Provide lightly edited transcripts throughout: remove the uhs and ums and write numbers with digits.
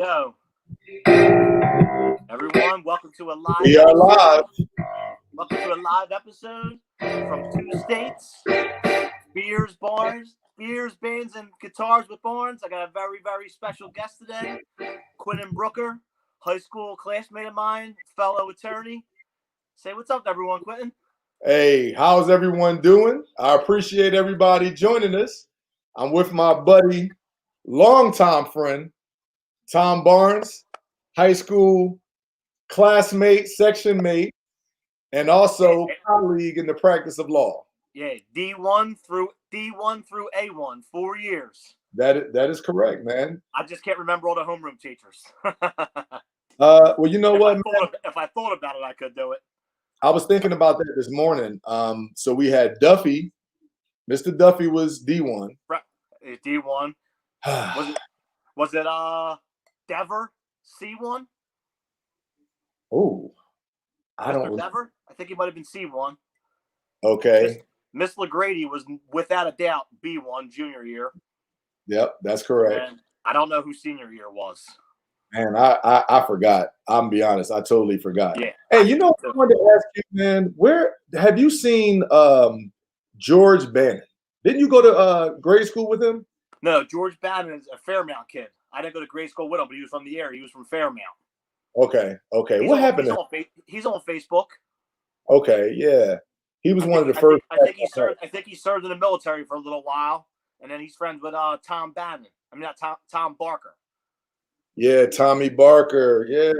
go. Everyone, welcome to a live We are live. Welcome to a live episode from two states. Beers, bands, and guitars with Barnes. I got a very, very special guest today. Quentin Brooker, high school classmate of mine, fellow attorney. Say what's up, everyone, Quentin. Hey, how's everyone doing? I appreciate everybody joining us. I'm with my buddy, longtime friend, Tom Barnes, high school classmate, section mate, and also colleague in the practice of law. Yeah, D1 through A1, 4 years. That is correct, man. I just can't remember all the homeroom teachers. Well, you know what? If I thought about it, I could do it. I was thinking about that this morning. So we had Duffy. Mr. Duffy was D1. Right. D1. Was it Dever C1? Oh, I don't remember. Dever? I think he might have been C1. Okay. Miss LaGrady was without a doubt B1 junior year. Yep, that's correct. And I don't know who senior year was. Man, I forgot. I'm be honest, I totally forgot. Yeah. Hey, you know what I wanted to ask you, man? Where have you seen George Bannon? Didn't you go to grade school with him? No, George Bannon is a Fairmount kid. I didn't go to grade school with him, but he was from the area. He was from Fairmount. Okay. What happened? He's on Facebook. Okay, yeah. He was one of the first. I think he served in the military for a little while, and then he's friends with Tom Bannon. I mean, not Tom Barker. Yeah, Tommy Barker. Yeah.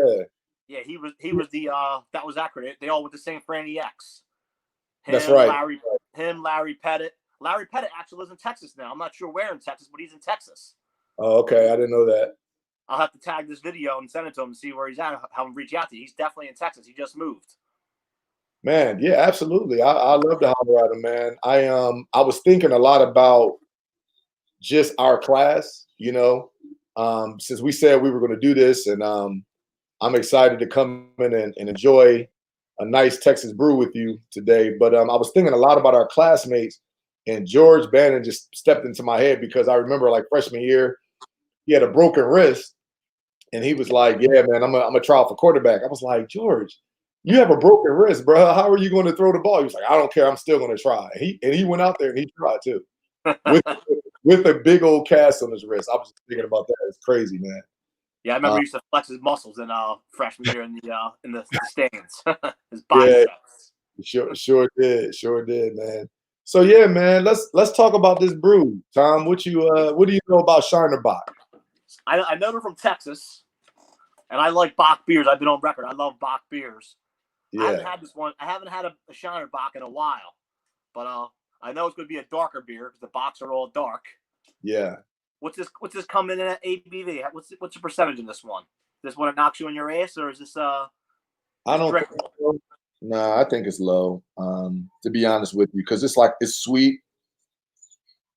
Yeah, he was the that was accurate. They all went to St. Franny X. That's right. Larry Pettit. Larry Pettit actually lives in Texas now. I'm not sure where in Texas, but he's in Texas. Oh, okay. I didn't know that. I'll have to tag this video and send it to him and see where he's at. Have him reach out to you. He's definitely in Texas. He just moved. Man, yeah, absolutely. I love to holler at him, man. I was thinking a lot about just our class, you know, since we said we were going to do this, and I'm excited to come in and enjoy a nice Texas brew with you today. But I was thinking a lot about our classmates, and George Bannon just stepped into my head because I remember like freshman year, he had a broken wrist, and he was like, "Yeah, man, I'm a try out for quarterback." I was like, "George, you have a broken wrist, bro. How are you going to throw the ball?" He was like, "I don't care. I'm still going to try." And he went out there and he tried too, with a big old cast on his wrist. I was just thinking about that. It's crazy, man. Yeah, I remember he used to flex his muscles in freshman year in the stands. His biceps. Yeah, sure did, man. So yeah, man, let's talk about this brew. Tom, what do you know about Shiner Bock? I know they're from Texas, and I like Bock beers. I've been on record. I love Bock beers. Yeah. I haven't had this one. I haven't had a Shiner Bock in a while, but I know it's going to be a darker beer because the Bocks are all dark. Yeah. What's this coming in at ABV? What's the percentage in this one? Is this one that knocks you in your ass, or is this I don't think so. No, I think it's low. To be honest with you, because it's sweet.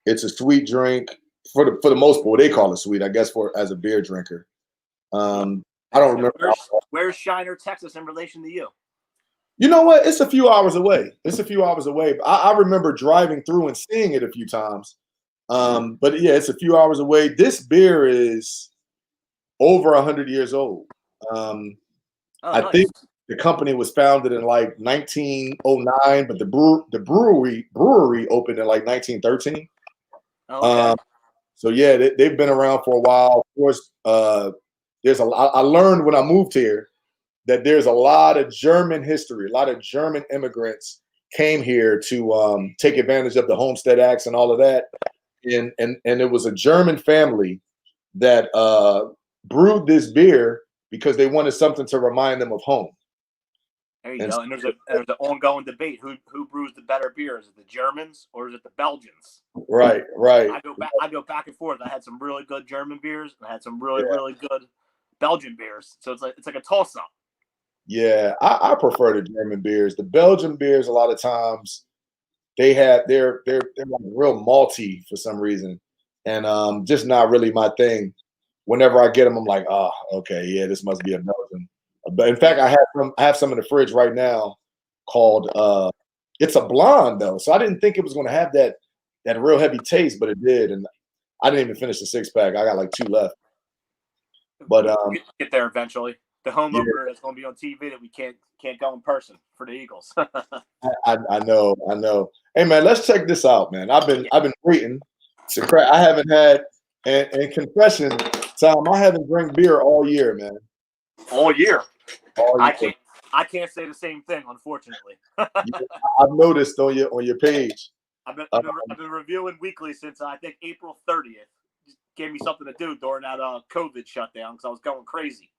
It's a sweet drink for the most part. They call it sweet, I guess, as a beer drinker. I don't remember. Where's Shiner, Texas, in relation to you? You know what? It's a few hours away. I remember driving through and seeing it a few times. But yeah, it's a few hours away. This beer is over 100 years old. I think the company was founded in like 1909, but the brewery opened in like 1913. Okay. So yeah, they've been around for a while. Of course, there's a lot. I learned when I moved here that there's a lot of German history. A lot of German immigrants came here to take advantage of the Homestead Acts and all of that. And it was a German family that brewed this beer because they wanted something to remind them of home. There you go. And there's an ongoing debate: who brews the better beer? Is it the Germans or is it the Belgians? Right. I go back and forth. I had some really good German beers, and I had some really good Belgian beers. So it's like a toss up. Yeah, I prefer the German beers. The Belgian beers, a lot of times, they're like real malty for some reason, and just not really my thing. Whenever I get them, I'm like, oh, okay, yeah, this must be a Belgian. But in fact, I have some in the fridge right now called it's a blonde though, so I didn't think it was going to have that real heavy taste, but it did, and I didn't even finish the 6-pack. I got like 2 left. But get there eventually. The home yeah, opener that's going to be on TV that we can't go in person for the Eagles. I know. Hey man, let's check this out, man. I've been waiting to crack. I haven't had and confession time. I haven't drank beer all year, man. All year. All I year. can't say the same thing, unfortunately. Yeah, I've noticed on your page. I've been reviewing weekly since I think April 30th. Just gave me something to do during that COVID shutdown because I was going crazy.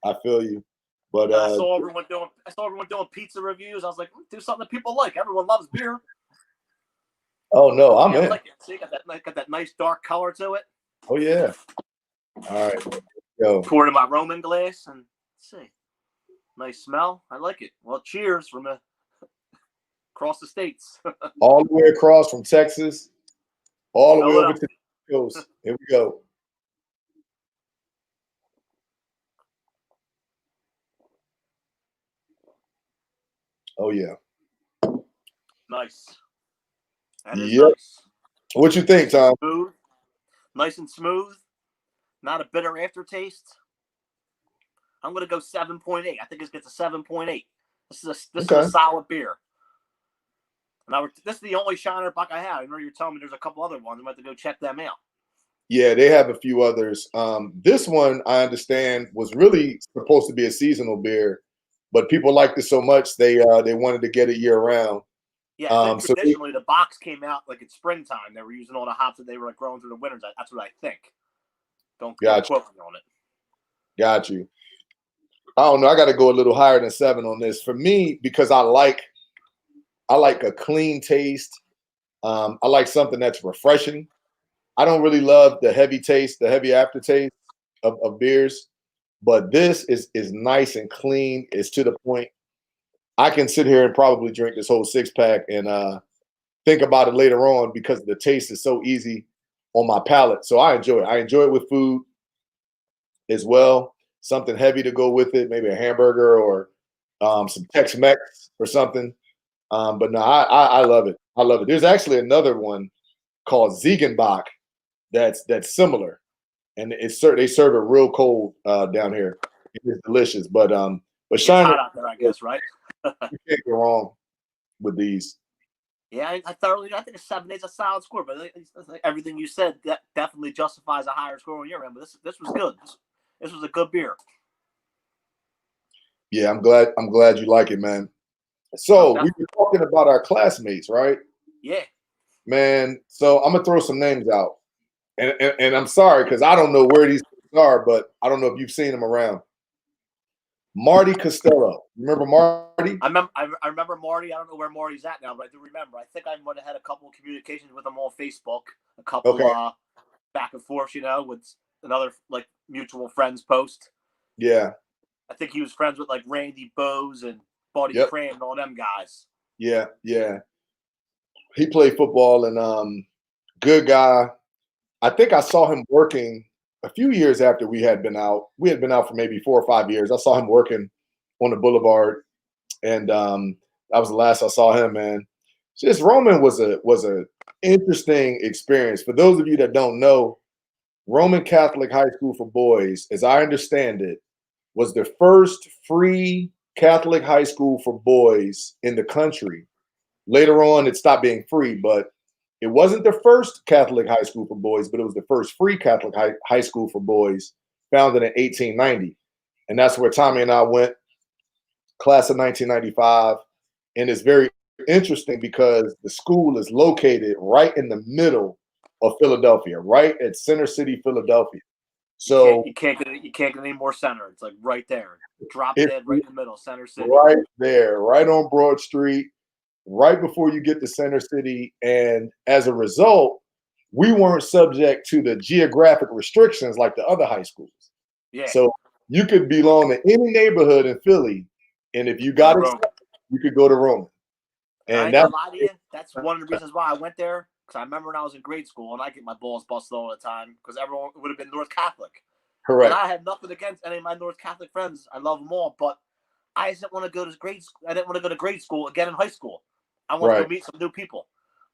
I feel you, but I saw everyone doing pizza reviews. I was like, do something that people like. Everyone loves beer. oh no, I'm in. I like it. See, got that nice dark color to it. Oh yeah. All right, yo. Pour it in my Roman glass and let's see. Nice smell. I like it. Well, cheers from across the states. All the way across from Texas, all the way over to the coast. Here we go. Oh yeah. Nice. That is Yep. nice. What you think, Tom? Smooth. Nice and smooth. Not a bitter aftertaste. I'm gonna go 7.8. I think this gets a 7.8. This is a solid beer. And this is the only Shiner Buck I have. I know you're telling me there's a couple other ones. I'm about to go check them out. Yeah, they have a few others. This one I understand was really supposed to be a seasonal beer, but people liked it so much they wanted to get it year round. Yeah, traditionally the box came out like in springtime. They were using all the hops that they were like growing through the winters. That's what I think. Don't quote me on it. Got you. I don't know. I got to go a little higher than 7 on this. For me, because I like a clean taste. I like something that's refreshing. I don't really love the heavy taste, the heavy aftertaste of beers, but this is nice and clean. It's to the point. I can sit here and probably drink this whole 6-pack and think about it later on because the taste is so easy on my palate. So I enjoy it. I enjoy it with food as well. Something heavy to go with it, maybe a hamburger or some Tex-Mex or something. But no, I love it. I love it. There's actually another one called Ziegenbach that's similar, and they serve it real cold down here. It is delicious, but Shiner, hot out there, I guess, right? you can't go wrong with these. Yeah, I think a 7.8 is a solid score, but like everything you said that definitely justifies a higher score on your end. But this was good. This was a good beer. Yeah, I'm glad you like it, man. So we were talking about our classmates, right? Yeah. Man, so I'm gonna throw some names out, and I'm sorry because I don't know where these are, but I don't know if you've seen them around. Marty Costello, remember Marty? I remember Marty. I don't know where Marty's at now, but I do remember. I think I might have had a couple of communications with him on Facebook, a couple back and forth, with another like mutual friends post. Yeah. I think he was friends with like Randy Bose and Buddy Cram and all them guys. Yeah. He played football and good guy. I think I saw him working a few years after we had been out. We had been out for maybe 4 or 5 years. I saw him working on the boulevard, and that was the last I saw him, man. Just Roman was a interesting experience. For those of you that don't know, Roman Catholic High School for Boys, as I understand it, was the first free Catholic high school for boys in the country. Later on, it stopped being free, but it wasn't the first Catholic high school for boys, but it was the first free Catholic high school for boys, founded in 1890. And that's where Tommy and I went, class of 1995. And it's very interesting because the school is located right in the middle of Philadelphia, right at Center City, Philadelphia. So you can't get any more center. It's like right there, drop dead right in the middle, Center City. Right there, right on Broad Street, right before you get to Center City. And as a result, we weren't subject to the geographic restrictions like the other high schools. Yeah. So you could belong to any neighborhood in Philly, and if you got accepted, you could go to Roman. And I ain't gonna lie to you, that's one of the reasons why I went there. Because I remember when I was in grade school, and I get my balls busted all the time because everyone would have been North Catholic. Correct. And I have nothing against any of my North Catholic friends. I love them all, but I didn't want to go to grade school. I didn't want to go to grade school again in high school. I want to go meet some new people.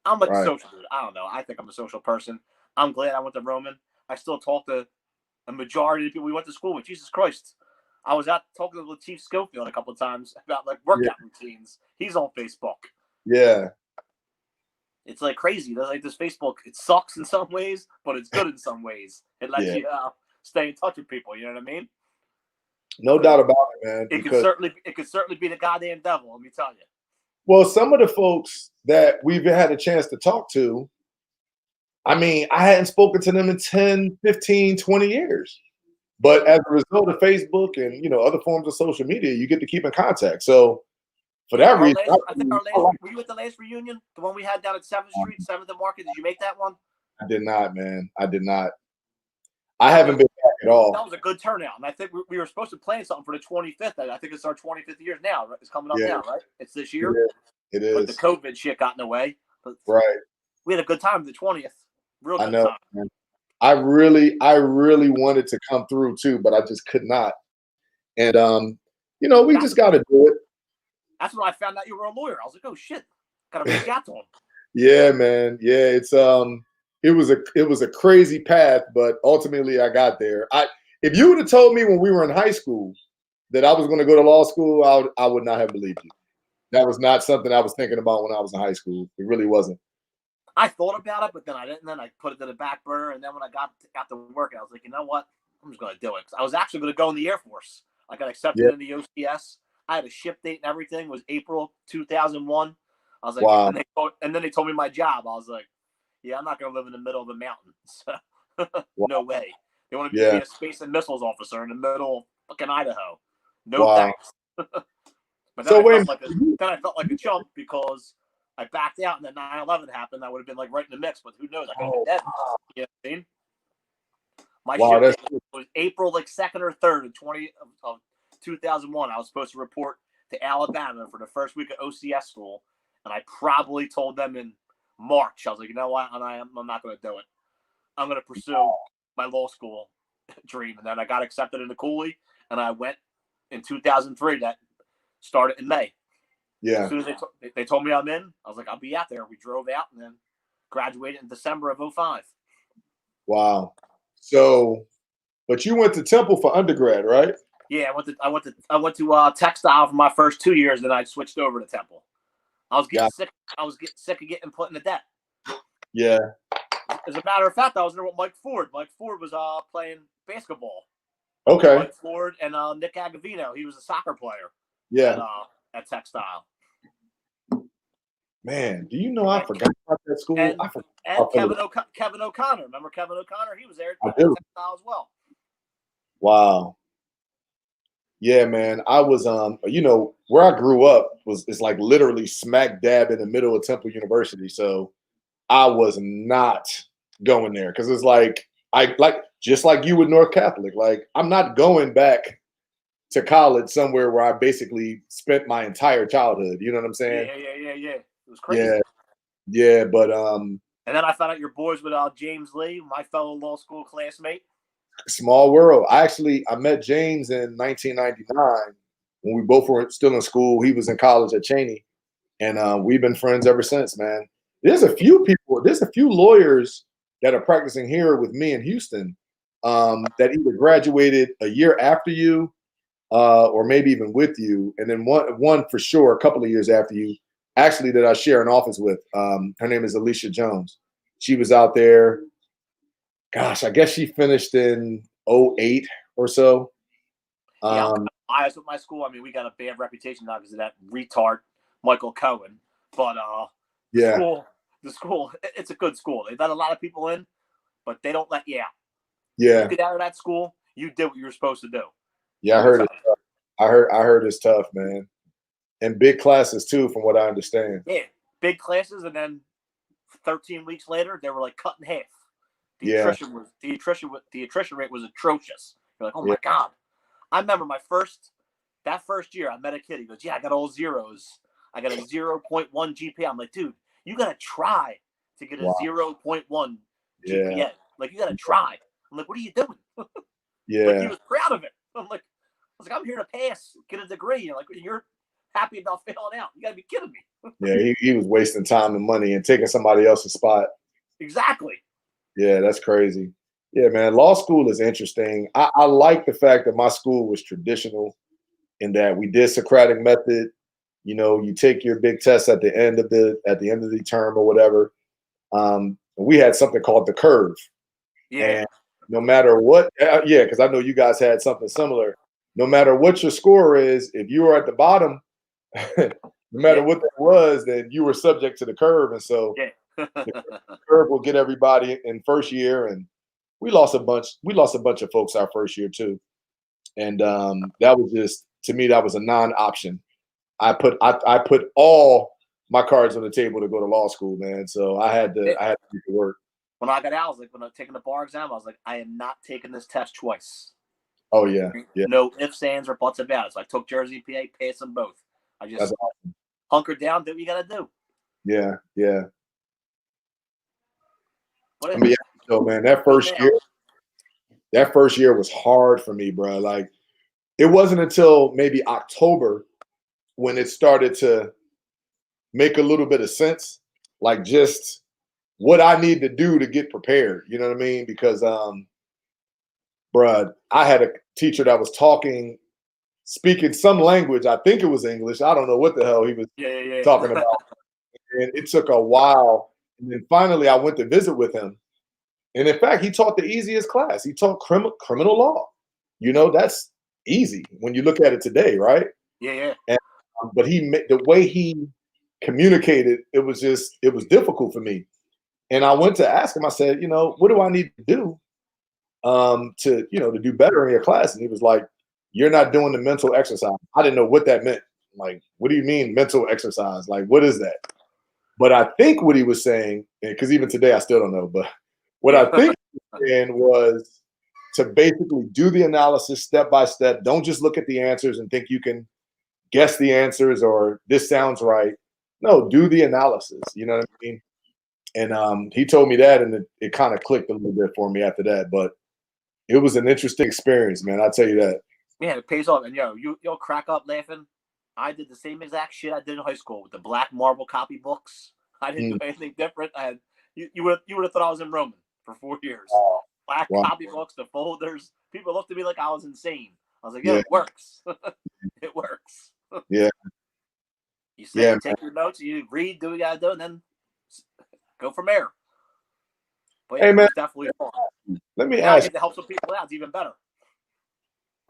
I'm like a social dude. I don't know. I think I'm a social person. I'm glad I went to Roman. I still talk to a majority of the people we went to school with. Jesus Christ. I was out talking to Lateef Schofield a couple of times about like workout routines. He's on Facebook. Yeah. It's like crazy. Like this Facebook, it sucks in some ways, but it's good in some ways. It lets you stay in touch with people. You know what I mean? No doubt about it, man. It could certainly be the goddamn devil. Let me tell you. Well, some of the folks that we've had a chance to talk to, I mean, I hadn't spoken to them in 10, 15, 20 years. But as a result of Facebook and, other forms of social media, you get to keep in contact. So for that reason, were you at the last reunion? The one we had down at 7th Street, 7th and Market? Did you make that one? I did not, man. I did not. I haven't been back at all. That was a good turnout. And I think we were supposed to plan something for the 25th. I think it's our 25th year now. It's coming up now, right? It's this year. It is. But the COVID shit got in the way. But right. We had a good time the 20th. Real good time. Man. I really wanted to come through too, but I just could not. And we just got to do it. That's when I found out you were a lawyer. I was like, oh shit, gotta reach out to him. Yeah, man. Yeah, it's it was a crazy path, but ultimately I got there. If you would have told me when we were in high school that I was going to go to law school, I would not have believed you. That was not something I was thinking about when I was in high school. It really wasn't. I thought about it, but then I didn't. Then I put it to the back burner. And then when I got to work, I was like, you know what? I'm just going to do it. I was actually going to go in the Air Force. I got accepted in the OCS. I had a ship date and everything. It was April 2001. I was like, wow. And then they told me my job. I was like, yeah, I'm not going to live in the middle of the mountains. No way. They want to be a space and missiles officer in the middle of fucking Idaho. No thanks. But then I felt like a chump because I backed out and then 9/11 happened. I would have been like right in the mix, but who knows? I could have been dead. You know what I mean? My ship was April 2nd or 3rd of 2001. I was supposed to report to Alabama for the first week of OCS school, and I probably told them in March. I was like, you know what? I'm not going to do it. I'm going to pursue my law school dream. And then I got accepted into Cooley, and I went in 2003. That started in May. Yeah. As soon as they told me I'm in, I was like, I'll be out there. We drove out and then graduated in December of 2005. Wow. So, but you went to Temple for undergrad, right? Yeah, I went to textile for my first 2 years, then I switched over to Temple. I was getting sick. I was getting sick of getting put in the debt. Yeah. As a matter of fact, I was there with Mike Ford. Mike Ford was playing basketball. Okay. Mike Ford and Nick Agavino. He was a soccer player. Yeah. At textile. Man, do you know I forgot about that school? And Kevin O'Connor. Remember Kevin O'Connor? He was there at textile as well. Wow. Yeah, man. I was where I grew up is like literally smack dab in the middle of Temple University. So I was not going there because it's like just like you with North Catholic. Like I'm not going back to college somewhere where I basically spent my entire childhood. You know what I'm saying? Yeah. It was crazy. Yeah, but and then I found out your boys with James Lee, my fellow law school classmate. Small world. I met James in 1999 when we both were still in school. He was in college at Cheney, and we've been friends ever since, man. There's a few lawyers that are practicing here with me in Houston that either graduated a year after you or maybe even with you, and then one for sure a couple of years after you, actually, that I share an office with. Her name is Alicia Jones. She was out there. Gosh, I guess she finished in 2008 or so. I was with my school. I mean, we got a bad reputation now because of that retard Michael Cohen. But the school, it's a good school. They let a lot of people in, but they don't let you out. Yeah. You get out of that school, you did what you were supposed to do. Yeah, I heard it. I heard it's tough, man. And big classes too, from what I understand. Yeah, big classes, and then 13 weeks later, they were like cut in half. The attrition rate was atrocious. You're like, oh my God. I remember that first year, I met a kid. He goes, yeah, I got all zeros. I got a 0.1 GPA. I'm like, dude, you got to try to get a 0.1 GPA. Like, you got to try. I'm like, what are you doing? Yeah. Like, he was proud of it. I was like, I'm here to pass, get a degree. You're like, you're happy about failing out. You got to be kidding me. Yeah, he was wasting time and money and taking somebody else's spot. Exactly. Yeah, that's crazy. Yeah, man. Law school is interesting. I like the fact that my school was traditional in that we did Socratic method. You know, you take your big test at the end of the term or whatever. We had something called the curve, Yeah. and no matter what, yeah, because I know you guys had something similar. No matter what your score is, if you were at the bottom, no matter Yeah. what that was, then you were subject to the curve, and so Yeah. the curve will get everybody in first year, and we lost a bunch. We lost a bunch of folks our first year too, and that was just to me that was a non-option. I put all my cards on the table to go to law school, man. So Yeah. I had to make it work. When I got out, I was like, when I was taking the bar exam, I was like, I am not taking this test twice. Oh yeah, yeah. No ifs, ands, or buts about it. So I took Jersey, PA, passed them both. I That's just hunkered down, do what you got to do. yeah, yeah. What I is mean, so man, that first year was hard for me, bro. Like it wasn't until maybe October when it started to make a little bit of sense, like just what I need to do to get prepared. You know what I mean? Because bruh, I had a teacher that was speaking some language. I think it was English. I don't know what the hell he was Yeah. talking about. And it took a while. And then finally I went to visit with him. And in fact, he taught the easiest class. He taught criminal law. You know, that's easy when you look at it today, right? Yeah. And, but the way he communicated, it was difficult for me. And I went to ask him. I said, you know, what do I need to do to do better in your class? And he was like, you're not doing the mental exercise. I didn't know what that meant. Like, what do you mean mental exercise? Like, what is that? But I think what he was saying, because even today I still don't know, but what I think he was saying was to basically do the analysis step by step. Don't just look at the answers and think you can guess the answers or this sounds right. No, do the analysis. You know what I mean? And he told me that, and it kind of clicked a little bit for me after that. But it was an interesting experience, man. I'll tell you that. Yeah, it pays off. And you'll crack up laughing. I did the same exact shit I did in high school with the black marble copybooks. I didn't do anything different. I had you would have thought I was in Roman for 4 years. Black Wow. copybooks, the folders. People looked at me like I was insane. I was like, Yeah. it works. It works. Yeah. You sit, you take your notes, you read, do what you gotta do, and then go from there. But yeah, Hey, it man, was definitely fun. let me Now I ask. get to help some people out. It's even better.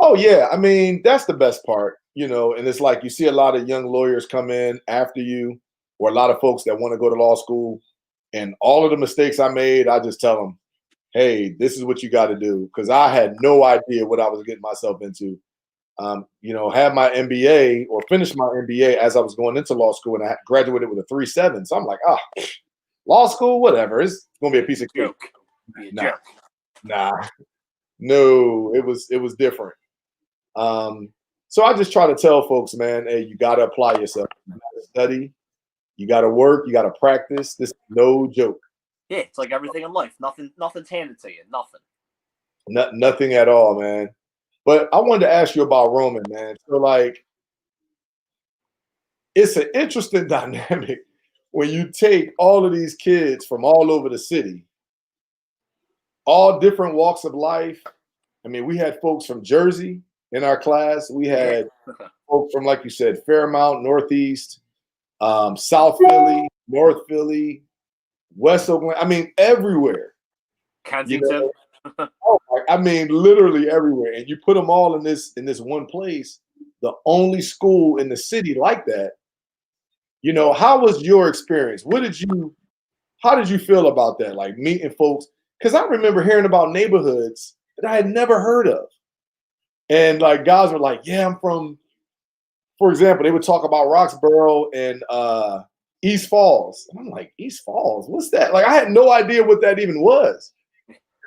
Oh yeah, I mean that's the best part, and it's like you see a lot of young lawyers come in after you, or a lot of folks that want to go to law school, and all of the mistakes I made, I just tell them, hey, this is what you got to do, because I had no idea what I was getting myself into. Had my MBA or finished my MBA as I was going into law school, and I graduated with a 3.7. So I'm like, law school, whatever, it's gonna be a piece of cake. Joke. Be a Nah, jerk. nah, no, it was different. So I just try to tell folks, man, hey, you got to apply yourself. You got to study. You got to work. You got to practice. This is no joke. Yeah, it's like everything in life. Nothing's handed to you. Nothing. Nothing at all, man. But I wanted to ask you about Roman, man. So, like, it's an interesting dynamic when you take all of these kids from all over the city, all different walks of life. I mean, we had folks from Jersey in our class. We had folks from, like you said, Fairmount, Northeast, South Philly, North Philly, West Oakland. I mean, everywhere. Kensington. I mean, literally everywhere. And you put them all in this one place. The only school in the city like that. How was your experience? How did you feel about that? Like meeting folks? Because I remember hearing about neighborhoods that I had never heard of. And like guys were like, yeah, I'm from, for example, they would talk about Roxborough and East Falls. And I'm like, East Falls? What's that? Like, I had no idea what that even was.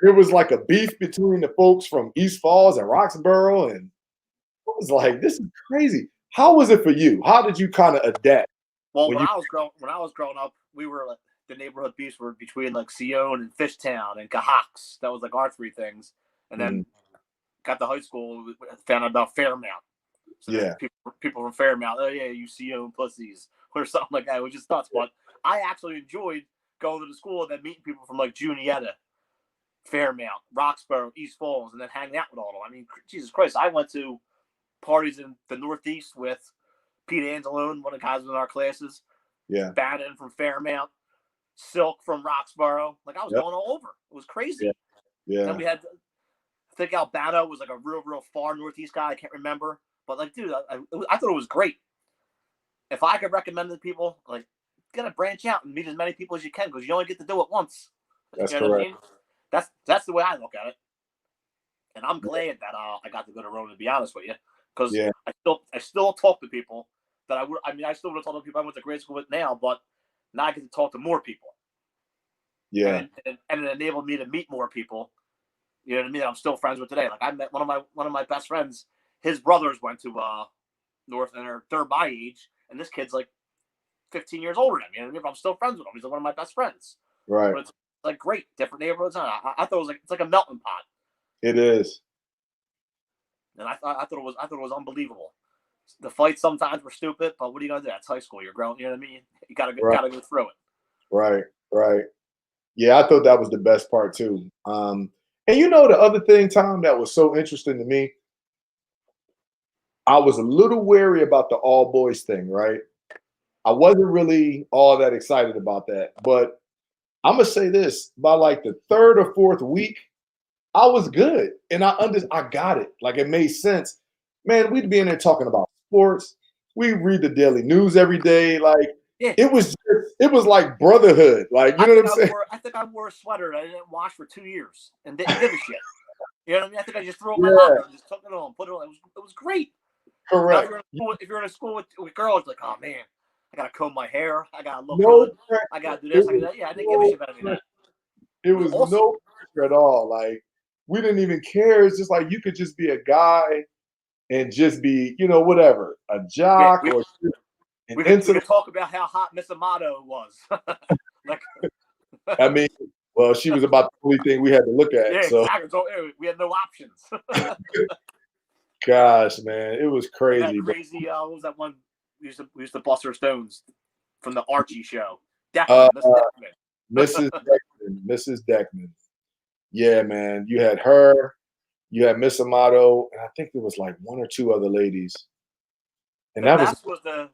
There was like a beef between the folks from East Falls and Roxborough. And I was like, this is crazy. How was it for you? How did you kind of adapt? Well, when I was growing up, we were like the neighborhood beefs were between like Sion and Fishtown and Cahox. That was like our three things. And then got to high school, found out about Fairmount. So yeah, people from Fairmount, oh yeah, you Sion pussies or something like that, which is nuts. But I actually enjoyed going to the school and then meeting people from like Juniata, Fairmount, Roxborough, East Falls, and then hanging out with all of them. I mean, Jesus Christ, I went to parties in the Northeast with Pete Angelone, one of the guys in our classes. Yeah. Bannon from Fairmount, Silk from Roxborough. Like, I was going all over. It was crazy. Yeah. And then we had, I think Albano was like a real far Northeast guy. I can't remember. But, like, dude, I thought it was great. If I could recommend to people, like, gotta branch out and meet as many people as you can, because you only get to do it once. That's you know correct. What I mean? That's the way I look at it. And I'm glad that I got to go to Rome, to be honest with you, because I still talk to people that I still would have talked to people I went to grade school with now, but now I get to talk to more people. Yeah. And it enabled me to meet more people. You know what I mean? I'm still friends with today. Like, I met one of my best friends. His brothers went to North, and they're my age, and this kid's like 15 years older than me. You know what I mean? But I'm still friends with him. He's like one of my best friends. Right. But it's like great, different neighborhoods. I thought it was like, it's like a melting pot. It is. And I thought it was unbelievable. The fights sometimes were stupid, but what are you gonna do? That's high school. You're growing. You know what I mean? You gotta go through it. Right. Yeah, I thought that was the best part too. And you know, the other thing, Tom, that was so interesting to me, I was a little wary about the all boys thing, right? I wasn't really all that excited about that, but I'm gonna say this: by like the third or fourth week, I was good, and I got it. Like, it made sense. Man, we'd be in there talking about sports. We read the daily news every day. Like, it was like brotherhood. Like, you know what I'm saying? I think I wore a sweater that I didn't wash for 2 years and didn't give a shit. You know what I mean? I think I just threw it in my locker and just took it on, put it on. It was great. Correct. If you're in a school with girls, like, oh man, I gotta comb my hair, I gotta look No good, I gotta do this, I gotta do that. Yeah, I didn't give a shit about any of that. It was awesome. No pressure at all. Like, we didn't even care. It's just like you could just be a guy and just be, you know, whatever, a jock or we could talk about how hot Miss Amato was. Like, I mean, well, she was about the only thing we had to look at. Yeah, so. Exactly. So we had no options. Gosh, man, it was crazy. That crazy. What was that one? We used to bust our stones from the Archie show. Deckman, Mrs. Deckman. Mrs. Deckman. Yeah, man. You had her. You had Miss Amato, and I think there was like one or two other ladies. And that was the.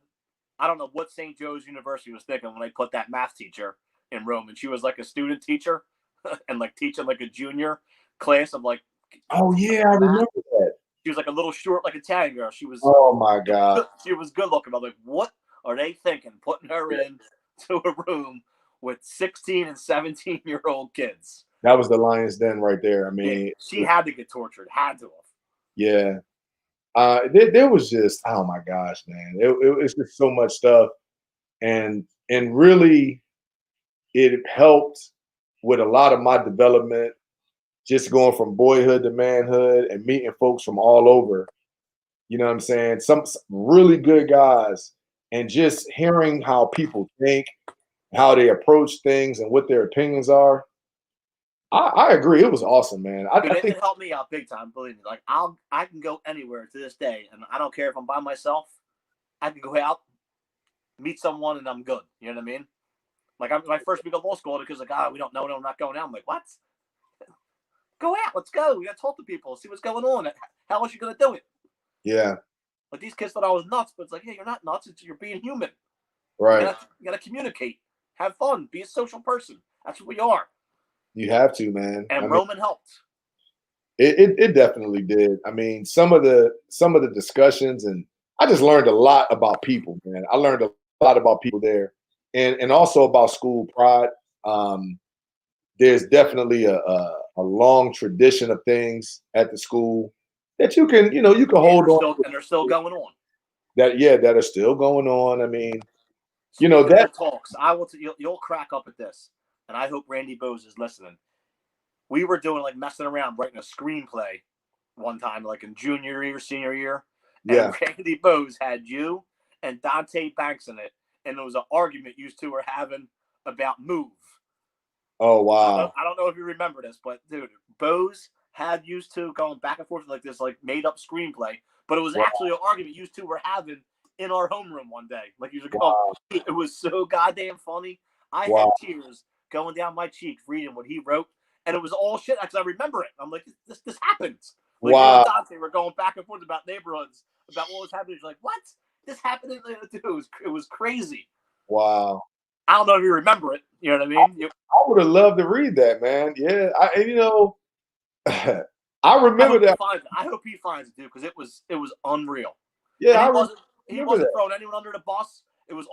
I don't know what St. Joe's University was thinking when they put that math teacher in Rome, and she was like a student teacher, and like teaching like a junior class of like. Oh yeah, I remember that. She was like a little short, like Italian girl. She was. Oh my God. She was good looking. I was like, what are they thinking? Putting her into a room with 16 and 17-year-old kids. That was the lion's den right there. I mean, she had to get tortured. Had to have. Yeah. There was just, oh my gosh, man. It's just so much stuff. And really, it helped with a lot of my development, just going from boyhood to manhood and meeting folks from all over. You know what I'm saying? Some really good guys, and just hearing how people think, how they approach things, and what their opinions are. I agree. It was awesome, man. I think it helped me out big time. Believe me. Like, I can go anywhere to this day, and I don't care if I'm by myself. I can go out, meet someone, and I'm good. You know what I mean? Like, my first week of law school, because like, we don't know, I'm not going out. I'm like, what? Go out. Let's go. We got to talk to people, see what's going on. How else you gonna do it? Yeah. Like, these kids thought I was nuts, but it's like, hey, you're not nuts. You're being human. Right. You gotta communicate, have fun, be a social person. That's what we are. You have to, man. And Roman helped. It definitely did. I mean, some of the discussions, and I just learned a lot about people, man. I learned a lot about people there, and also about school pride. There's definitely a long tradition of things at the school that you can hold on, and they're still going on. That are still going on. I mean, that talks. I will. You'll crack up at this, and I hope Randy Bose is listening. We were doing like messing around, writing a screenplay one time, like in junior year, senior year. And Randy Bose had you and Dante Banks in it, and there was an argument you two were having about Move. Oh wow! I don't know if you remember this, but dude, Bose had you two going back and forth like this, like made up screenplay, but it was actually an argument you two were having in our homeroom one day. Like, you were it was so goddamn funny. I had tears going down my cheeks reading what he wrote, and it was all shit because I remember it. I'm like, this happens. Like you Wow. and Dante were going back and forth about neighborhoods, about what was happening. He's like, what? This happened? It was crazy. Wow. I don't know if you remember it. You know what I mean? I would have loved to read that, man. Yeah. I remember that. I hope he finds it, dude, because it was unreal. Yeah, And I he remember wasn't that. throwing anyone under the bus. It was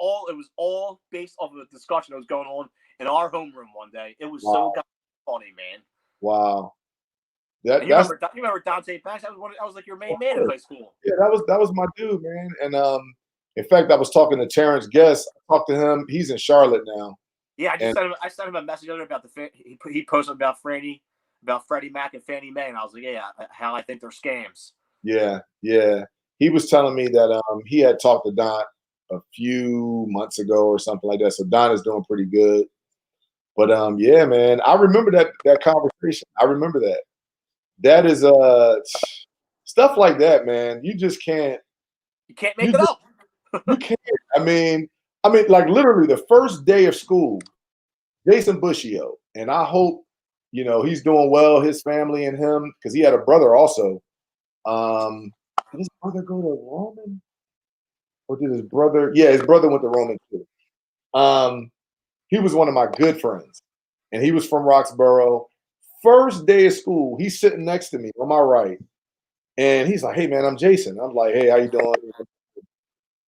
all based off of a discussion that was going on in our homeroom one day. It was so funny, man. Wow. You remember Dante Banks? I was like your main man in high school. Yeah, that was my dude, man. And in fact, I was talking to Terrence Guest. I talked to him. He's in Charlotte now. Yeah, I sent him a message about he posted about Freddie Mac and Fannie Mae, and I was like, yeah, how I think they're scams. Yeah, yeah. He was telling me that he had talked to Don a few months ago or something like that. So Don is doing pretty good. But yeah, man, I remember that conversation. I remember that. That is stuff like that, man. You just can't. You can't make it up. You can't. I mean, like literally the first day of school, Jason Bushio, and I hope he's doing well, his family and him, because he had a brother also. Did his brother go to Roman? Or did his brother? Yeah, his brother went to Roman too. He was one of my good friends, and he was from Roxborough. First day of school, he's sitting next to me on my right, and he's like, "Hey, man, I'm Jason." I'm like, "Hey, how you doing?"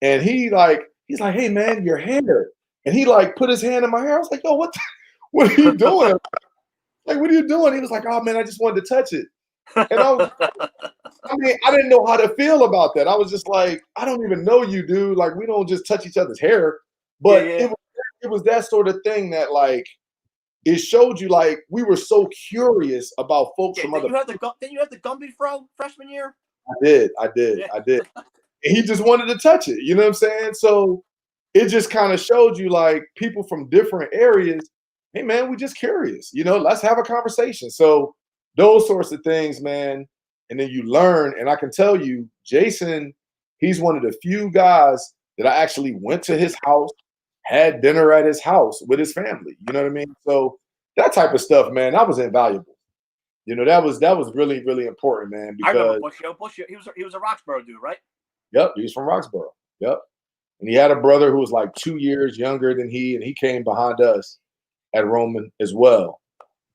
And he's like, "Hey, man, your hair." And he like put his hand in my hair. I was like, "Yo, what are you doing? Like, what are you doing?" He was like, "Oh, man, I just wanted to touch it." And I didn't know how to feel about that. I was just like, I don't even know you, dude. Like, we don't just touch each other's hair. But yeah. it was that sort of thing that, like, it showed you, like, we were so curious about folks from other. Didn't you have the Gumby Fro freshman year? I did. And he just wanted to touch it. You know what I'm saying? So it just kind of showed you, like, people from different areas. Hey, man, we're just curious. Let's have a conversation. So those sorts of things, man. And then you learn. And I can tell you, Jason, he's one of the few guys that I actually went to his house, had dinner at his house with his family. You know what I mean? So that type of stuff, man, that was invaluable. That was really, really important, man. Because I remember Bushio. He was a Roxborough dude, right? Yep, he's from Roxborough. Yep. And he had a brother who was like 2 years younger than he, and he came behind us at Roman as well.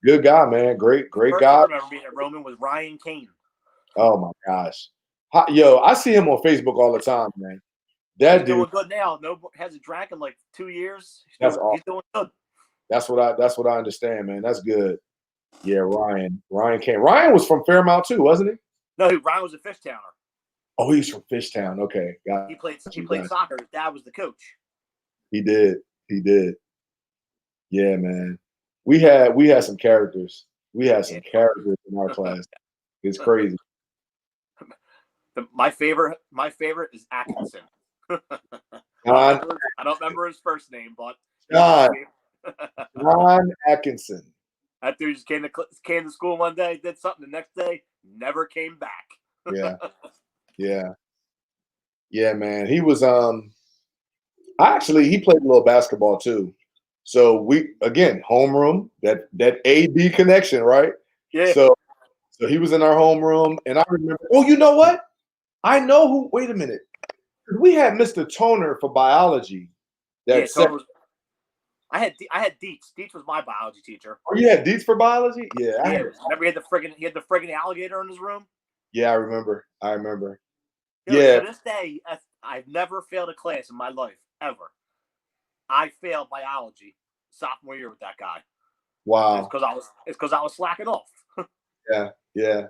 Good guy, man. Great guy. I remember being at Roman was Ryan Kane. Oh my gosh. Yo, I see him on Facebook all the time, man. That He's dude doing good now. Hasn't drank in like 2 years. That's awesome. He's doing good. That's what I understand, man. That's good. Yeah, Ryan Kane. Ryan was from Fairmount too, wasn't he? No, Ryan was a Fishtowner. Oh, he's from Fishtown. Okay. He played soccer. His dad was the coach. He did. Yeah, man. We had some characters. We had some characters in our class. It's crazy. My favorite is Atkinson. I don't remember his first name, but John Atkinson. That dude just came to school one day, did something. The next day, never came back. Yeah, man. He was he played a little basketball too. So we again homeroom, that AB connection, right? Yeah. So he was in our homeroom, and I remember. Oh, you know what? I know who. Wait a minute. We had Mr. Toner for biology. I had Dietz. Dietz was my biology teacher. Oh, you had Dietz for biology? Yeah. Remember he had the friggin' alligator in his room? Yeah, I remember. Dude, to this day, I've never failed a class in my life, ever. I failed biology sophomore year with that guy. Wow. It's because I was slacking off. Yeah.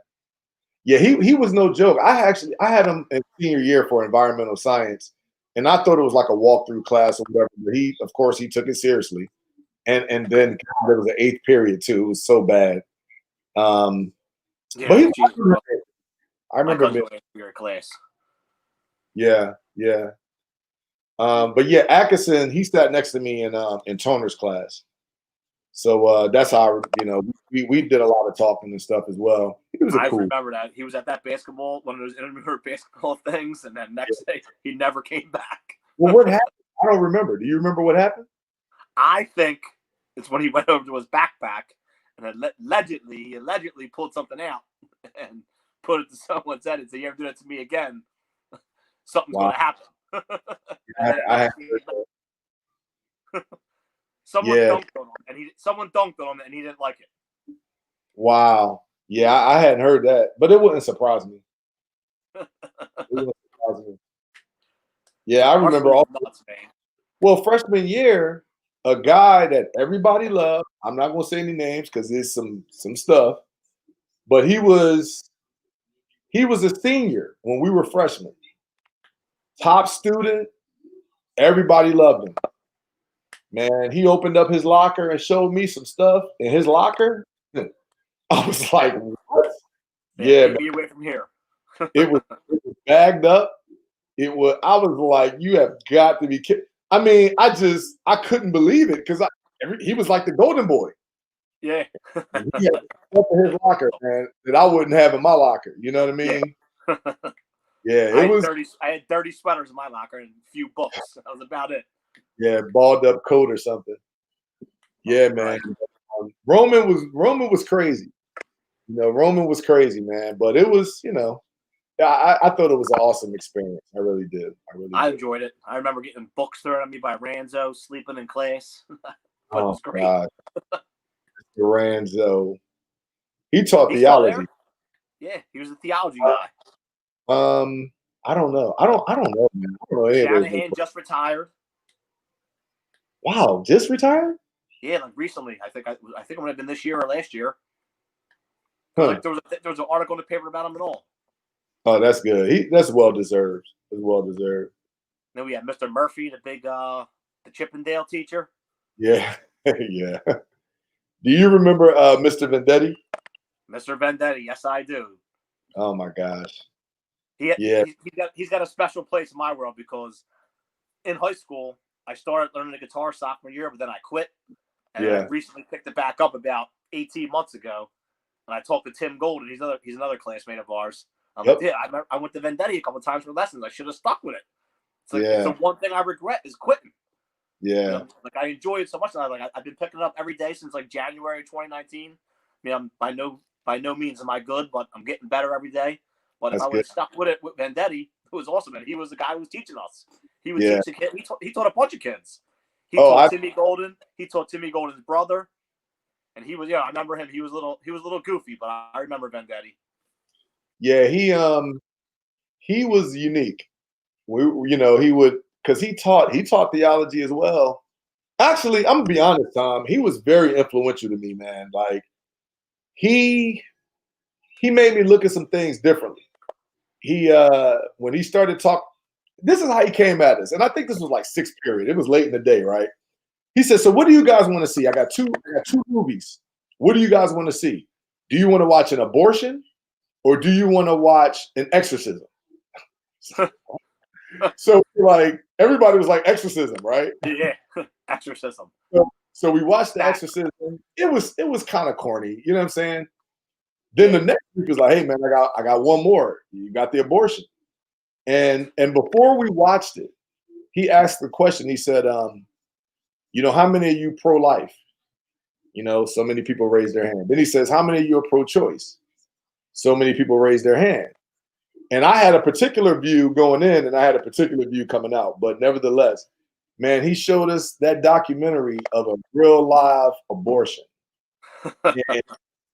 He was no joke. I had him in senior year for environmental science, and I thought it was like a walkthrough class or whatever. But of course, he took it seriously. And then there was an 8th period too. It was so bad. But I remember your class. Yeah. But yeah, Atkinson, he sat next to me in Toner's class. So that's how we did a lot of talking and stuff as well. I remember that he was at that one of those intermittent basketball things, and then next day he never came back. Well, what happened? I don't remember. Do you remember what happened? I think it's when he went over to his backpack, And he allegedly pulled something out and put it to someone's head and said, "You ever do that to me again, something's Wow. going to happen." And then I someone yeah. dunked on him, someone dunked on him, and he didn't like it. Wow. Yeah, I hadn't heard that, but it wouldn't surprise me. It wouldn't surprise me. Yeah, I Our remember. school's nuts, man. Well, freshman year, a guy that everybody loved. I'm not going to say any names because there's some stuff, but he was a senior when we were freshmen. Top student. Everybody loved him. Man, he opened up his locker and showed me some stuff in his locker. I was like, what? Yeah, man. Be away from here. It was bagged up. I was like, you have got to be kidding. I mean, I couldn't believe it because he was like the golden boy. Yeah. He had stuff in his locker, man, that I wouldn't have in my locker. You know what I mean? Yeah, I had dirty sweaters in my locker and a few books. That was about it. Yeah, balled up coat or something. Yeah, man. Roman was crazy. Roman was crazy, man. But it was, I thought it was an awesome experience. I really did. I enjoyed it. I remember getting books thrown at me by Ranzo, sleeping in class. But it was great. God. Ranzo. He taught theology. Yeah, he was a theology guy. I don't know. I don't know, man. I don't know any Shanahan just retired. Wow, just retired? Yeah, like recently. I think it might have been this year or last year. Huh. Like there was an article in the paper about him and all. Oh, that's good. That's well deserved. It's well deserved. Then we had Mr. Murphy, the big the Chippendale teacher. Yeah, yeah. Do you remember Mr. Vendetti? Mr. Vendetti, yes, I do. Oh my gosh. He's got a special place in my world because in high school I started learning the guitar sophomore year, but then I quit, and I recently picked it back up about 18 months ago. And I talked to Tim Golden. He's another classmate of ours. I'm like, yeah, I went to Vendetti a couple of times for lessons. I should have stuck with it. It's like it's the one thing I regret is quitting. Yeah. Like I enjoy it so much. I've been picking it up every day since like January 2019. I mean, I'm by no means am I good, but I'm getting better every day. But if I would have stuck with it with Vendetti, it was awesome. And he was the guy who was teaching us. He was teaching kids. He taught a bunch of kids. He taught Timmy Golden. He taught Timmy Golden's brother. And he was, I remember him. He was a little goofy, but I remember Vendetti. Yeah, he was unique. He would, because he taught theology as well. Actually, I'm gonna be honest, Tom. He was very influential to me, man. Like he made me look at some things differently. He when he started talk, this is how he came at us, and I think this was like sixth period. It was late in the day, right? He said, "So what do you guys want to see? I got two movies. What do you guys want to see? Do you want to watch an abortion, or do you want to watch an exorcism?" So like everybody was like exorcism, right? Yeah, exorcism. So we watched the exorcism. It was kind of corny, you know what I'm saying? Then the next week was like, hey man, I got one more. You got the abortion. And before we watched it, he asked the question. He said, how many of you pro-life? So many people raised their hand. Then he says, how many of you are pro-choice? So many people raised their hand. And I had a particular view going in and I had a particular view coming out. But nevertheless, man, he showed us that documentary of a real live abortion. And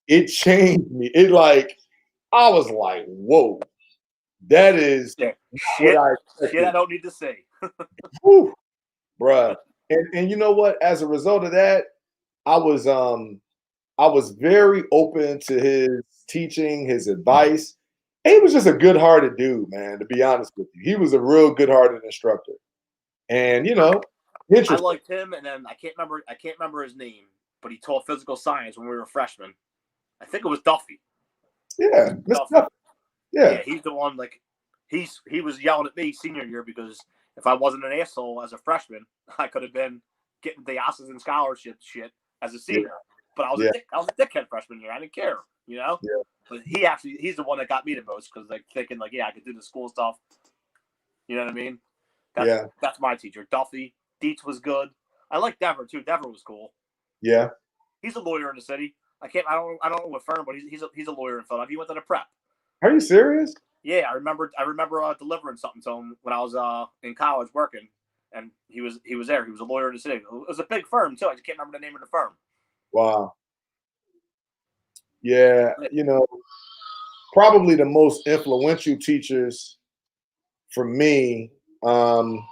it changed me. I was like, whoa, that is shit I don't need to say. Whew, bruh. And you know what? As a result of that, I was very open to his teaching, his advice. He was just a good-hearted dude, man, to be honest with you. He was a real good-hearted instructor. And, I liked him, and then I can't remember his name, but he taught physical science when we were freshmen. I think it was Duffy. Yeah, Duffy. Yeah, he's the one. Like he was yelling at me senior year because if I wasn't an asshole as a freshman, I could have been getting diocesan scholarship shit as a senior. But I was a dickhead freshman year. I didn't care, Yeah. But he's the one that got me the most because thinking I could do the school stuff. You know what I mean? That's my teacher. Duffy. Dietz was good. I like Dever too. Dever was cool. Yeah. He's a lawyer in the city. I don't know what firm, but he's a lawyer in Philadelphia. He went to the prep. Are you serious? Yeah, I remember delivering something to him when I was in college working, and he was there. He was a lawyer in the city. It was a big firm too. I just can't remember the name of the firm. Wow. Yeah, probably the most influential teachers for me. Definitely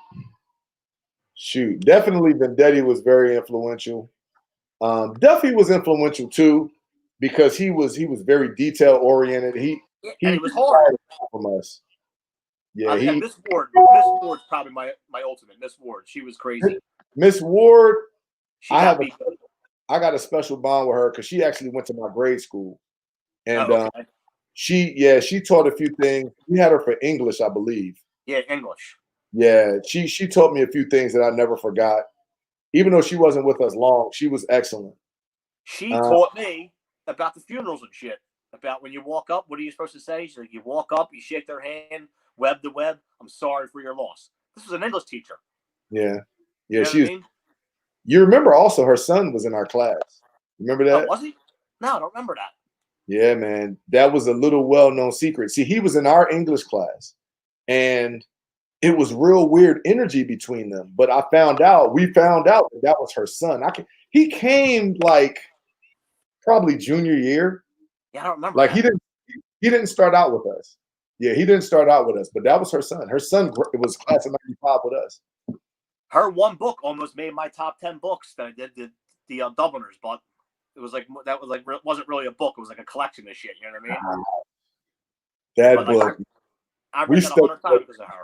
Vendetti was very influential. Duffy was influential too because he was very detail oriented. And He it was hard from us. Yeah, Yeah, Miss Ward. Miss Ward's probably my ultimate. Miss Ward. She was crazy. Miss Ward. She got me. I got a special bond with her because she actually went to my grade school, and okay. she taught a few things. We had her for English, I believe. Yeah, English. Yeah, she taught me a few things that I never forgot. Even though she wasn't with us long, she was excellent. She taught me about the funerals and shit. About when you walk up, what are you supposed to say? She's like, you walk up, you shake their hand, web to web. I'm sorry for your loss. This was an English teacher. Yeah, you know she was. I mean? You remember also her son was in our class. Remember that? Oh, was he? No, I don't remember that. Yeah, man. That was a little well-known secret. See, he was in our English class, and it was real weird energy between them. But we found out that was her son. He came like probably junior year. Yeah, I don't remember. Like that. He didn't start out with us. Yeah, he didn't start out with us, but that was her son. Her son was class of '95 with us. Her one book almost made my top 10 books that I did the Dubliners, but it was wasn't really a book. It was like a collection of shit. You know what I mean? That book. I read that 100 times because of her.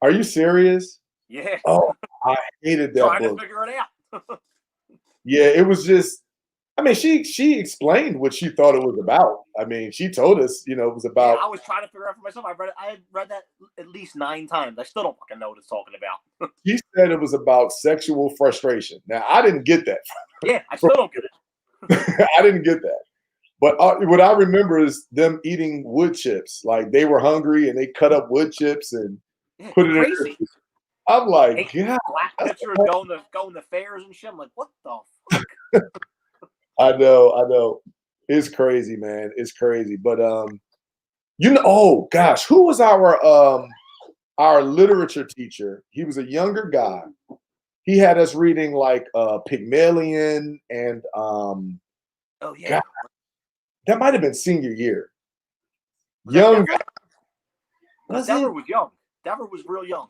Are you serious? Yeah. Oh, I hated that Trying book. to figure it out. Yeah, it was just. I mean, she explained what she thought it was about. I mean, she told us, it was about. Yeah, I was trying to figure out for myself. I had read that at least 9 times. I still don't fucking know what it's talking about. She said it was about sexual frustration. Now, I didn't get that. Yeah, I still don't get it. I didn't get that. But what I remember is them eating wood chips. Like they were hungry and they cut up wood chips and put it crazy. in. I'm like, yeah. Black pictures going to fairs and shit. I'm like, what the fuck? I know. It's crazy, man. It's crazy. But oh gosh, who was our literature teacher? He was a younger guy. He had us reading like Pygmalion and oh yeah. God, that might have been senior year. Young. Dever was young. Dever was real young.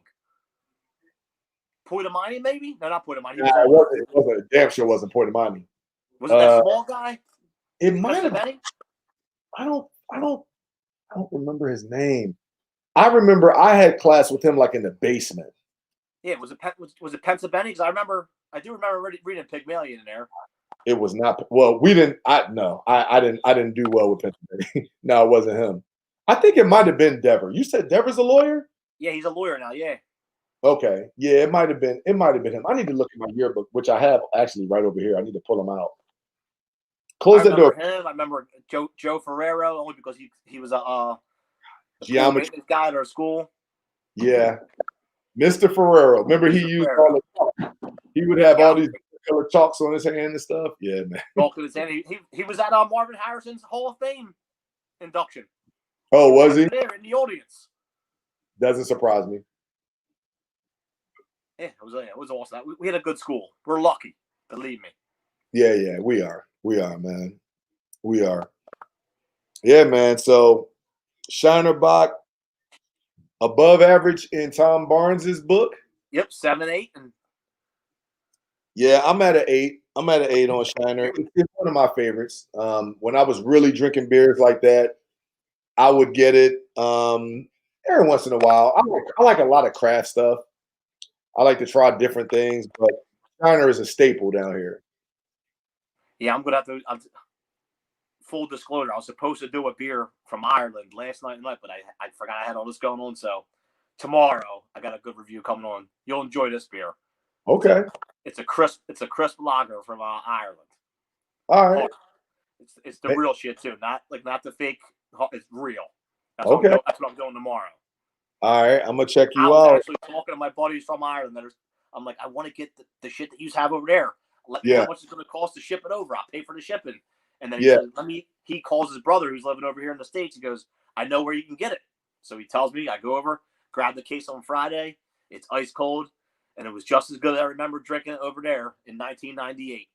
Poitomani, maybe? No, not Poitomani. Nah, it wasn't. Damn sure wasn't Poitomani. Was it that small guy? It might have been. I don't remember his name. I remember I had class with him like in the basement. Yeah, was it Pennsylvania? Because I do remember reading Pygmalion in there. It was not. Well, we didn't. I didn't do well with Pennsylvania. No, it wasn't him. I think it might have been Dever. You said Dever's a lawyer? Yeah, he's a lawyer now. Yeah. Okay. Yeah, it might have been him. I need to look at my yearbook, which I have actually right over here. I need to pull them out. Close that door. I remember Joe Ferrero only because he was a geometry guy at our school. Yeah, Mr. Ferrero. Remember he used all the chalk. He would have all these color chalks on his hand and stuff. Yeah, man. Chalk in his hand. He was at Marvin Harrison's Hall of Fame induction. Oh, was he? There in the audience. Doesn't surprise me. Yeah, it was awesome. We had a good school. We're lucky, believe me. Yeah, we are. We are, man. We are. Yeah, man. So Shinerbach, above average in Tom Barnes's book. Yep, 7, 8, and yeah, I'm at an 8. I'm at an 8 on Shiner. It's one of my favorites. When I was really drinking beers like that, I would get it every once in a while. I like a lot of craft stuff. I like to try different things, but Shiner is a staple down here. Yeah, I'm gonna have to. Full disclosure, I was supposed to do a beer from Ireland last night, but I forgot I had all this going on. So tomorrow I got a good review coming on. You'll enjoy this beer. Okay. It's a crisp lager from Ireland. All right. It's the real shit too, not the fake. It's real. That's okay. That's what I'm doing tomorrow. All right, I'm gonna check you out. I was actually talking to my buddies from Ireland. I'm like, I want to get the shit that you have over there. Let me know how much it's going to cost to ship it over. I'll pay for the shipping. And then he says, he calls his brother who's living over here in the States. He goes, I know where you can get it. So he tells me, I go over, grab the case on Friday. It's ice cold. And it was just as good as I remember drinking it over there in 1998.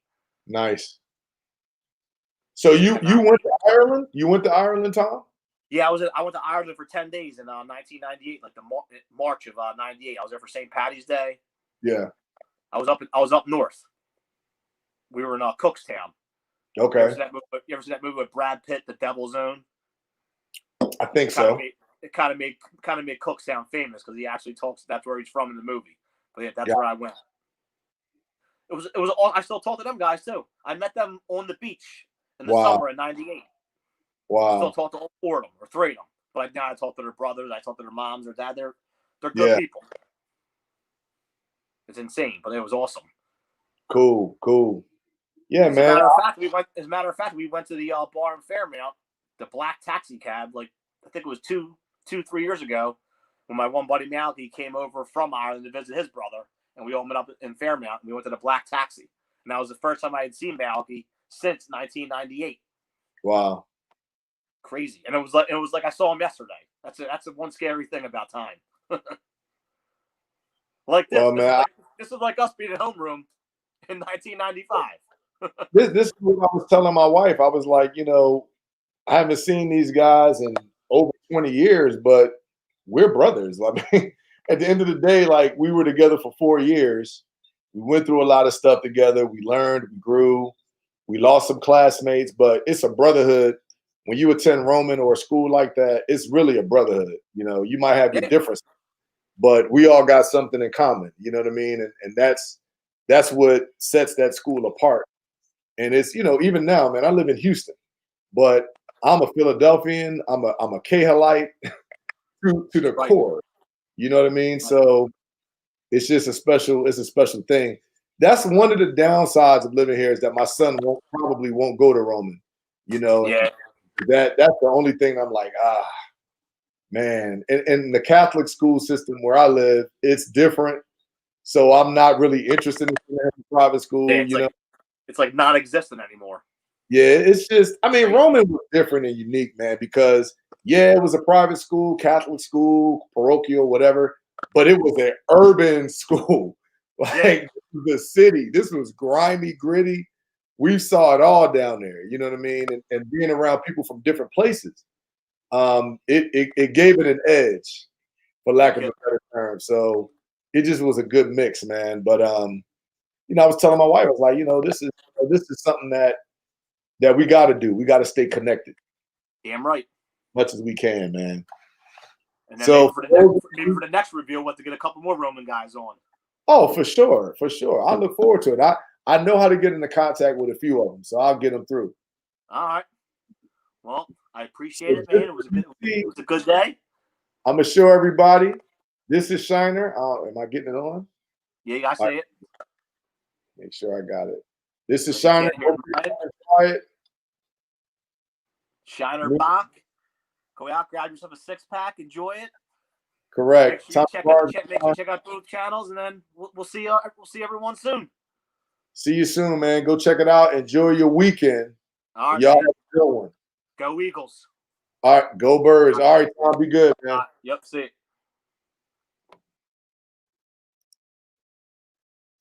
Nice. So you went to Ireland? You went to Ireland, Tom? Yeah, I went to Ireland for 10 days in 1998, like the March of 98. I was there for St. Paddy's Day. Yeah. I was up north. We were in Cookstown. Okay. You ever seen that movie with Brad Pitt, The Devil's Own? I think so. It kind of made Cookstown famous because he actually talks. That's where he's from in the movie. But yeah, that's where I went. It was. I still talk to them guys too. I met them on the beach in the summer in '98. Wow. I still talk to all 4 of them or 3 of them. But now I talk to their brothers. I talk to their moms, their dad. They're good people. It's insane, but it was awesome. Cool. Yeah, man. As a matter of fact, we went to the bar in Fairmount, the black taxi cab. Like I think it was 3 years ago, when my one buddy Malky came over from Ireland to visit his brother, and we all met up in Fairmount. And we went to the black taxi, and that was the first time I had seen Malky since 1998. Wow. Crazy, and it was like I saw him yesterday. That's the one scary thing about time. Like this, well, man, this is like us being at homeroom in 1995. This is what I was telling my wife. I was like, I haven't seen these guys in over 20 years, but we're brothers. I mean, at the end of the day, like we were together for 4 years. We went through a lot of stuff together. We learned, we grew, we lost some classmates, but it's a brotherhood. When you attend Roman or a school like that, it's really a brotherhood. You might have your differences, but we all got something in common. You know what I mean? And that's what sets that school apart. And it's, even now, man, I live in Houston, but I'm a Philadelphian. I'm a Cahalite to the core. You know what I mean? So it's just a special thing. That's one of the downsides of living here is that my son probably won't go to Roman. Yeah. That's the only thing I'm like, man. And the Catholic school system where I live, it's different. So I'm not really interested in private school. It's like non-existent anymore. Yeah, it's just, Roman was different and unique, man, because it was a private school, Catholic school, parochial, whatever, but it was an urban school. The city. This was grimy, gritty. We saw it all down there, you know what I mean? And being around people from different places, it gave it an edge, for lack of a better term. So it just was a good mix, man. But I was telling my wife, I was like, this is something that we got to do. We got to stay connected. Damn right. As much as we can, man. And then so maybe for the next review, we'll have to get a couple more Roman guys on. Oh, for sure. I look forward to it. I know how to get into contact with a few of them, so I'll get them through. All right. Well, I appreciate it, man. It was a good day. I'm going to show everybody. This is Shiner. Am I getting it on? Yeah, I see it. Make sure I got it. This is Shiner. Shiner Bach. Go out, grab yourself a 6-pack, enjoy it. Correct. Check out both channels, and then we'll see everyone soon. See you soon, man. Go check it out. Enjoy your weekend. All right, y'all have a good one. Go Eagles. All right, go Birds. All right, Tom, be good, man. Yep, see it.